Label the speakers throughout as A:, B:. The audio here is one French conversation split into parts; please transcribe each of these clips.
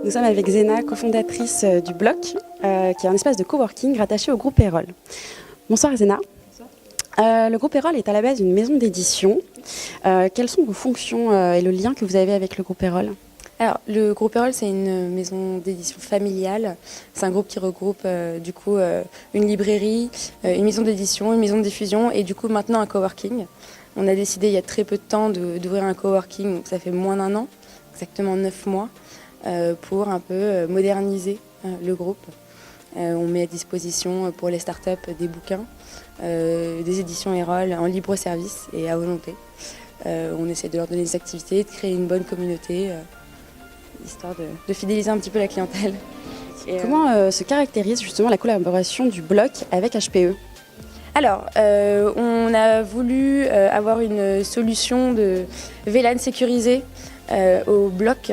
A: Nous sommes avec Zena, cofondatrice du Bloc, qui est un espace de coworking rattaché au groupe Erol. Bonsoir Zena. Bonsoir. Le groupe Erol est à la base une maison d'édition. Quelles sont vos fonctions et le lien que vous avez avec le groupe Erol ?
B: Alors, le groupe Erol, c'est une maison d'édition familiale. C'est un groupe qui regroupe une librairie, une maison d'édition, une maison de diffusion et du coup maintenant un coworking. On a décidé il y a très peu de temps d'ouvrir un coworking, ça fait moins d'1 an, exactement 9 mois, pour un peu moderniser le groupe. On met à disposition pour les startups des bouquins, des éditions Erol en libre service et à volonté. On essaie de leur donner des activités, de créer une bonne communauté, histoire de fidéliser un petit peu la clientèle.
A: Comment se caractérise justement la collaboration du Bloc avec HPE ?
B: Alors, on a voulu avoir une solution de VLAN sécurisée au Bloc,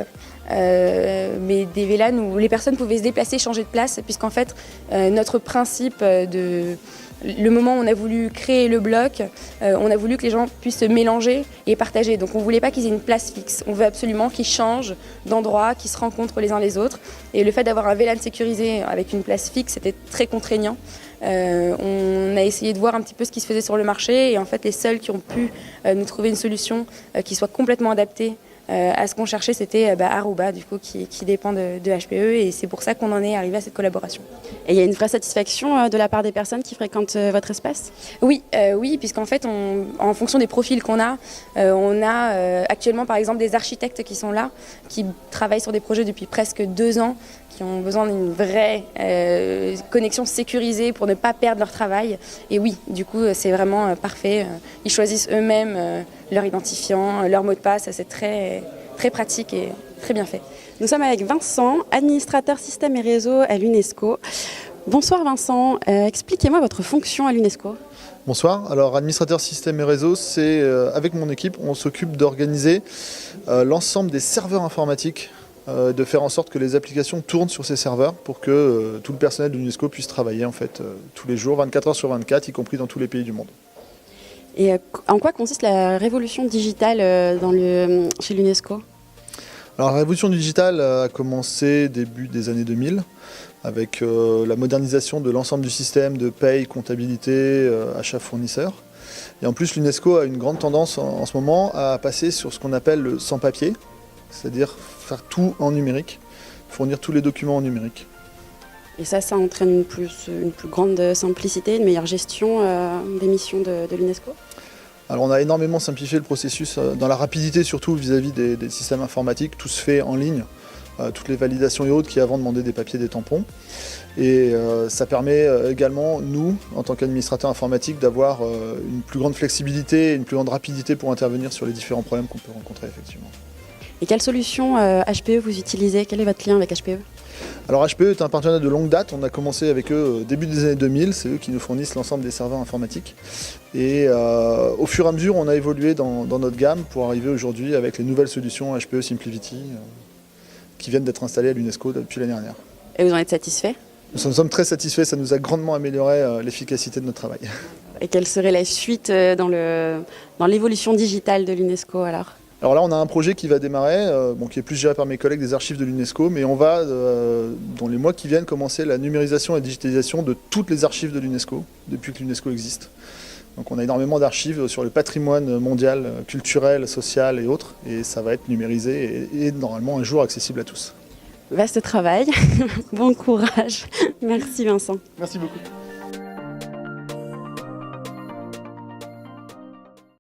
B: mais des VLAN où les personnes pouvaient se déplacer, changer de place, puisqu'en fait, notre principe le moment où on a voulu créer le Bloc, on a voulu que les gens puissent se mélanger et partager. Donc on ne voulait pas qu'ils aient une place fixe. On veut absolument qu'ils changent d'endroit, qu'ils se rencontrent les uns les autres. Et le fait d'avoir un VLAN sécurisé avec une place fixe, c'était très contraignant. On a essayé de voir un petit peu ce qui se faisait sur le marché. Et en fait, les seuls qui ont pu nous trouver une solution qui soit complètement adaptée à ce qu'on cherchait, c'était Aruba, du coup, qui dépend de HPE, et c'est pour ça qu'on en est arrivé à cette collaboration.
A: Et il y a une vraie satisfaction de la part des personnes qui fréquentent votre espace ?
B: Oui, puisqu'en fait, en fonction des profils qu'on a, on a actuellement par exemple des architectes qui sont là, qui travaillent sur des projets depuis presque 2 ans, qui ont besoin d'une vraie connexion sécurisée pour ne pas perdre leur travail. Et oui, du coup, c'est vraiment parfait. Ils choisissent eux-mêmes leur identifiant, leur mot de passe. C'est très, très pratique et très bien fait.
A: Nous sommes avec Vincent, administrateur système et réseau à l'UNESCO. Bonsoir Vincent, expliquez-moi votre fonction à l'UNESCO.
C: Bonsoir, alors administrateur système et réseau, c'est avec mon équipe, on s'occupe d'organiser l'ensemble des serveurs informatiques, de faire en sorte que les applications tournent sur ces serveurs pour que tout le personnel de l'UNESCO puisse travailler en fait tous les jours, 24 heures sur 24, y compris dans tous les pays du monde.
A: Et en quoi consiste la révolution digitale chez l'UNESCO ?
C: Alors la révolution digitale a commencé début des années 2000 avec la modernisation de l'ensemble du système de paye, comptabilité, achat fournisseur. Et en plus l'UNESCO a une grande tendance en ce moment à passer sur ce qu'on appelle le sans papier, c'est-à-dire faire tout en numérique, fournir tous les documents en numérique.
A: Et ça entraîne une plus grande simplicité, une meilleure gestion des missions de l'UNESCO ?
C: Alors on a énormément simplifié le processus dans la rapidité, surtout vis-à-vis des systèmes informatiques. Tout se fait en ligne, toutes les validations et autres qui avant demandaient des papiers, des tampons. Et ça permet également, nous, en tant qu'administrateurs informatiques, d'avoir une plus grande flexibilité et une plus grande rapidité pour intervenir sur les différents problèmes qu'on peut rencontrer effectivement.
A: Et quelle solution HPE vous utilisez ? Quel est votre lien avec HPE ?
C: Alors HPE est un partenaire de longue date, on a commencé avec eux au début des années 2000, c'est eux qui nous fournissent l'ensemble des serveurs informatiques. Et au fur et à mesure, on a évolué dans notre gamme pour arriver aujourd'hui avec les nouvelles solutions HPE SimpliVity qui viennent d'être installées à l'UNESCO depuis l'année dernière.
A: Et vous en êtes satisfait ?
C: Nous en sommes très satisfaits, ça nous a grandement amélioré l'efficacité de notre travail.
A: Et quelle serait la suite dans l'évolution digitale de l'UNESCO alors ?
C: Alors là, on a un projet qui va démarrer, qui est plus géré par mes collègues des archives de l'UNESCO, mais on va, dans les mois qui viennent, commencer la numérisation et la digitalisation de toutes les archives de l'UNESCO, depuis que l'UNESCO existe. Donc on a énormément d'archives sur le patrimoine mondial, culturel, social et autres, et ça va être numérisé et normalement un jour accessible à tous.
A: Vaste travail, bon courage. Merci Vincent.
C: Merci beaucoup.